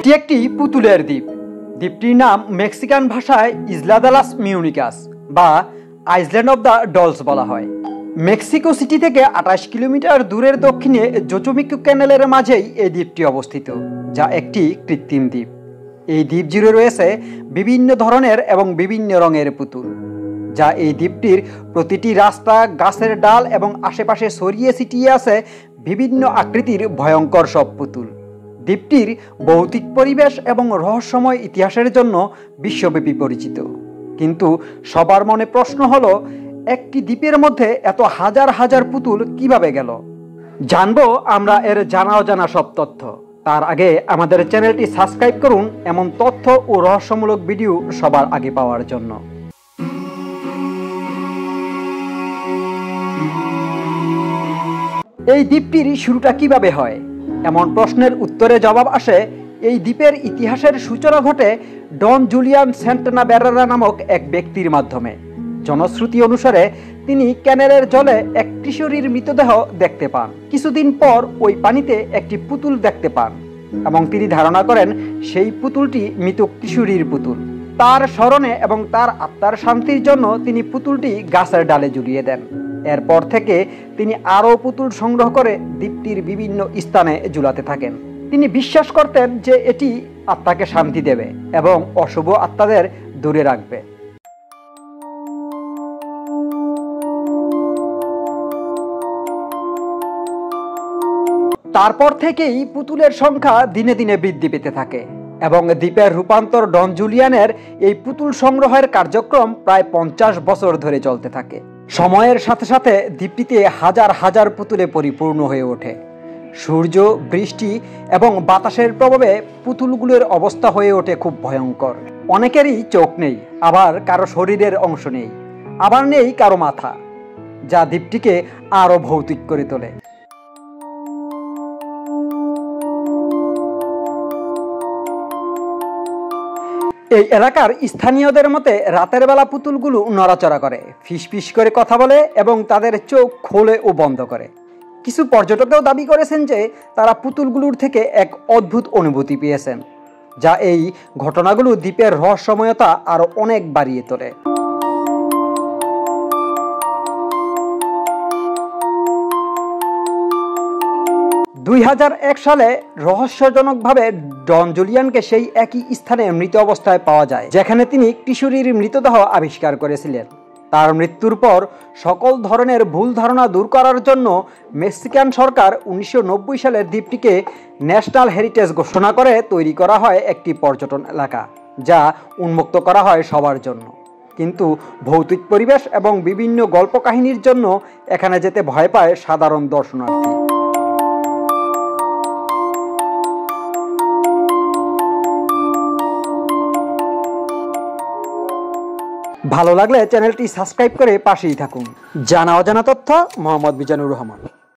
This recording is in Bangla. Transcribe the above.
এটি একটি পুতুলের দ্বীপ। দ্বীপটির নাম মেক্সিকান ভাষায় ইসলা দে লাস মিউনিকাস বা আইল্যান্ড অব দ্য ডলস বলা হয়। মেক্সিকো সিটি থেকে 28 কিলোমিটার দূরের দক্ষিণে জোচোমিকো ক্যানেলের মাঝেই এই দ্বীপটি অবস্থিত, যা একটি কৃত্রিম দ্বীপ। এই দ্বীপ জুড়ে রয়েছে বিভিন্ন ধরনের এবং বিভিন্ন রঙের পুতুল, যা এই দ্বীপটির প্রতিটি রাস্তা, গাছের ডাল এবং আশেপাশে ছড়িয়ে ছিটিয়ে আছে বিভিন্ন আকৃতির ভয়ঙ্কর সব পুতুল। দ্বীপটির ভৌতিক পরিবেশ এবং রহস্যময় ইতিহাসের জন্য বিশ্বব্যাপী পরিচিত। কিন্তু সবার মনে প্রশ্ন হলো, একটি দ্বীপের মধ্যে এত হাজার হাজার পুতুল কিভাবে গেল? জানবো আমরা এর জানা অজানা সব তথ্য। তার আগে আমাদের চ্যানেলটি সাবস্ক্রাইব করুন এমন তথ্য ও রহস্যমূলক ভিডিও সবার আগে পাওয়ার জন্য। এই দ্বীপটির শুরুটা কিভাবে হয়? এমন প্রশ্নের উত্তরে জবাব আসে এই দ্বীপের ইতিহাসের সূচনা ঘটে ডন জুলিয়ান সান্টানা বেরেরা নামক এক ব্যক্তির মাধ্যমে। জনশ্রুতি অনুসারে তিনি ক্যানেলের জলে এক কিশোরীর মৃতদেহ দেখতে পান। কিছুদিন পর ওই পানিতে একটি পুতুল দেখতে পান এবং তিনি ধারণা করেন সেই পুতুলটি মৃত কিশোরীর পুতুল। তার স্মরণে এবং তার আত্মার শান্তির জন্য তিনি পুতুলটি গাছের ডালে ঝুলিয়ে দেন। এরপর থেকে তিনি আরও পুতুল সংগ্রহ করে দ্বীপটির বিভিন্ন স্থানে ঝুলাতে থাকেন। তিনি বিশ্বাস করতেন যে এটি আত্মাকে শান্তি দেবে এবং অশুভ আত্মাদের দূরে রাখবে। তারপর থেকেই পুতুলের সংখ্যা দিনে দিনে বৃদ্ধি পেতে থাকে এবং দ্বীপের রূপান্তর ডন জুলিয়ানের এই পুতুল সংগ্রহের কার্যক্রম প্রায় 50 বছর ধরে চলতে থাকে। সময়ের সাথে সাথে দ্বীপটিতে হাজার হাজার পুতুলে পরিপূর্ণ হয়ে ওঠে। সূর্য, বৃষ্টি এবং বাতাসের প্রভাবে পুতুলগুলোর অবস্থা হয়ে ওঠে খুব ভয়ঙ্কর। অনেকেরই চোখ নেই, আবার কারো শরীরের অংশ নেই, আবার নেই কারো মাথা, যা দ্বীপটিকে আরও ভৌতিক করে তোলে। এই এলাকার স্থানীয়দের মতে রাতের বেলা পুতুলগুলো নড়াচড়া করে, ফিসফিস করে কথা বলে এবং তাদের চোখ খোলে ও বন্ধ করে। কিছু পর্যটকও দাবি করেছেন যে তারা পুতুলগুলোর থেকে এক অদ্ভুত অনুভূতি পেয়েছেন, যা এই ঘটনাগুলো দ্বীপের রহস্যময়তা আরও অনেক বাড়িয়ে তোলে। দুই 2001 সালে রহস্যজনকভাবে ডন জুলিয়ানকে সেই একই স্থানে মৃত অবস্থায় পাওয়া যায় যেখানে তিনি কিশোরীর মৃতদেহ আবিষ্কার করেছিলেন। তার মৃত্যুর পর সকল ধরনের ভুল ধারণা দূর করার জন্য মেক্সিকান সরকার 1990 সালে দ্বীপটিকে ন্যাশনাল হেরিটেজ ঘোষণা করে তৈরি করা হয় একটি পর্যটন এলাকা, যা উন্মুক্ত করা হয় সবার জন্য। কিন্তু ভৌতিক পরিবেশ এবং বিভিন্ন গল্প কাহিনীর জন্য এখানে যেতে ভয় পায় সাধারণ দর্শনার্থী। ভালো লাগলে চ্যানেলটি সাবস্ক্রাইব করে পাশেই থাকুন। জানা অজানা তথ্য, মোহাম্মদ মিজানুর রহমান।